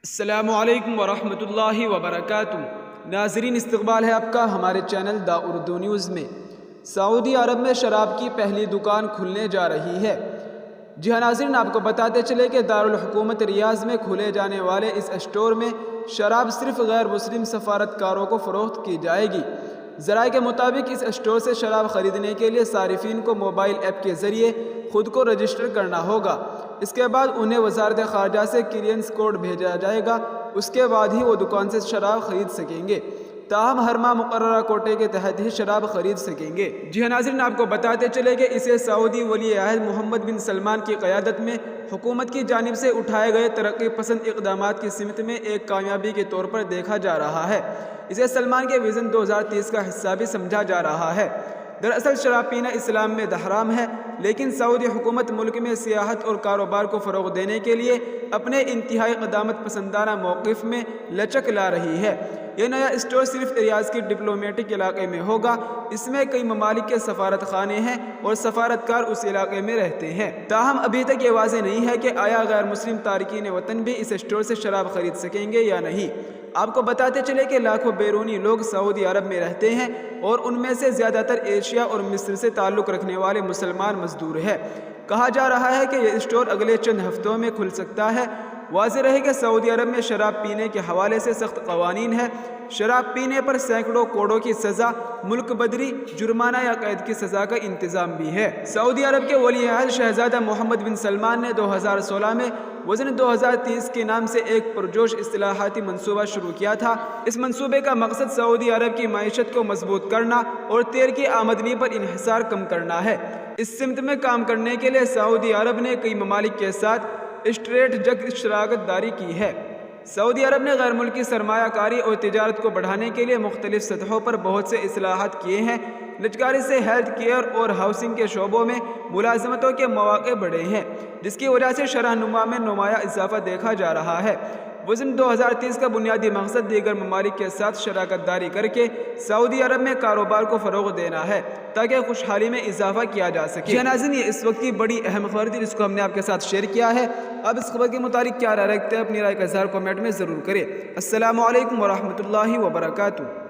السلام علیکم ورحمۃ اللہ وبرکاتہ۔ ناظرین، استقبال ہے آپ کا ہمارے چینل دا اردو نیوز میں۔ سعودی عرب میں شراب کی پہلی دکان کھلنے جا رہی ہے۔ جی ہاں ناظرین، آپ کو بتاتے چلے کہ دارالحکومت ریاض میں کھولے جانے والے اس اسٹور میں شراب صرف غیر مسلم سفارتکاروں کو فروخت کی جائے گی۔ ذرائع کے مطابق اس اسٹور سے شراب خریدنے کے لیے صارفین کو موبائل ایپ کے ذریعے خود کو رجسٹر کرنا ہوگا۔ اس کے بعد انہیں وزارت خارجہ سے کلیئرنس کوڈ بھیجا جائے گا۔ اس کے بعد ہی وہ دکان سے شراب خرید سکیں گے۔ تاہم ہر ماہ مقررہ کوٹے کے تحت ہی شراب خرید سکیں گے۔ جی ہاں ناظرین، آپ کو بتاتے چلے کہ اسے سعودی ولی عہد محمد بن سلمان کی قیادت میں حکومت کی جانب سے اٹھائے گئے ترقی پسند اقدامات کی سمت میں ایک کامیابی کے طور پر دیکھا جا رہا ہے۔ اسے سلمان کے وژن 2030 کا حصہ بھی سمجھا جا رہا ہے۔ دراصل شراب پینا اسلام میں حرام ہے، لیکن سعودی حکومت ملک میں سیاحت اور کاروبار کو فروغ دینے کے لیے اپنے انتہائی قدامت پسندانہ موقف میں لچک لا رہی ہے۔ یہ نیا اسٹور صرف ریاض کے ڈپلومیٹک علاقے میں ہوگا۔ اس میں کئی ممالک کے سفارت خانے ہیں اور سفارتکار اس علاقے میں رہتے ہیں۔ تاہم ابھی تک یہ واضح نہیں ہے کہ آیا غیر مسلم تارکین وطن بھی اس اسٹور سے شراب خرید سکیں گے یا نہیں۔ آپ کو بتاتے چلے کہ لاکھوں بیرونی لوگ سعودی عرب میں رہتے ہیں اور ان میں سے زیادہ تر ایشیا اور مصر سے تعلق رکھنے والے مسلمان مزدور ہیں۔ کہا جا رہا ہے کہ یہ اسٹور اگلے چند ہفتوں میں کھل سکتا ہے۔ واضح رہے کہ سعودی عرب میں شراب پینے کے حوالے سے سخت قوانین ہیں۔ شراب پینے پر سینکڑوں کوڑوں کی سزا، ملک بدری، جرمانہ یا قید کی سزا کا انتظام بھی ہے۔ سعودی عرب کے ولی عہد شہزادہ محمد بن سلمان نے 2016 میں وژن 2030 کے نام سے ایک پرجوش اصلاحاتی منصوبہ شروع کیا تھا۔ اس منصوبے کا مقصد سعودی عرب کی معیشت کو مضبوط کرنا اور تیل کی آمدنی پر انحصار کم کرنا ہے۔ اس سمت میں کام کرنے کے لیے سعودی عرب نے کئی ممالک کے ساتھ اسٹریٹجک شراکت داری کی ہے۔ سعودی عرب نے غیر ملکی سرمایہ کاری اور تجارت کو بڑھانے کے لیے مختلف سطحوں پر بہت سے اصلاحات کیے ہیں۔ نجکاری سے ہیلتھ کیئر اور ہاؤسنگ کے شعبوں میں ملازمتوں کے مواقع بڑھے ہیں، جس کی وجہ سے شرح نما میں نمایاں اضافہ دیکھا جا رہا ہے۔ وژن 2030 کا بنیادی مقصد دیگر ممالک کے ساتھ شراکت داری کر کے سعودی عرب میں کاروبار کو فروغ دینا ہے تاکہ خوشحالی میں اضافہ کیا جا سکے۔ جی ناظرین، یہ اس وقت کی بڑی اہم خبر تھی جس کو ہم نے آپ کے ساتھ شیئر کیا ہے۔ اب اس خبر کے متعلق کیا رائے رکھتے ہیں؟ اپنی رائے کا اظہار کمنٹ میں ضرور کریں۔ السلام علیکم ورحمۃ اللہ وبرکاتہ۔